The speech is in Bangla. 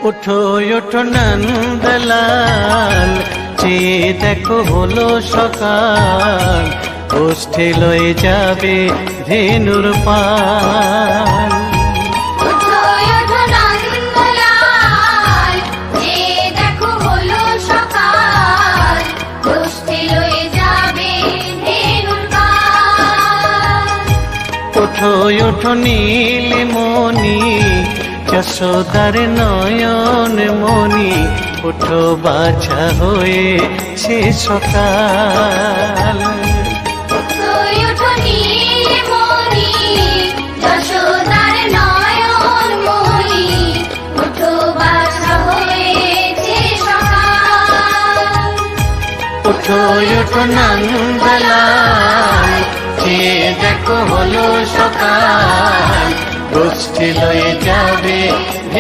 ওঠো ওঠো নন্দলাল, চেয়ে দেখো হলো সকাল, গোষ্ঠী লয়ে যাবে ধেনুর পাল। ওঠো ওঠো নন্দলাল, চেয়ে দেখো হলো সকাল, গোষ্ঠী লয়ে যাবে ধেনুর পাল। ওঠো ওঠো নীলমণি, যশোদার নয়ন মণি, ওঠো বাছা হয়েছে সকাল। ওঠো ওঠো নীলমণি, যশোদার নয়ন মণি, ওঠো বাছা হয়েছে সকাল। ওঠো ওঠো নন্দলাল, চেয়ে দেখো হলো সকাল, গোষ্ঠী লয়ে যাবে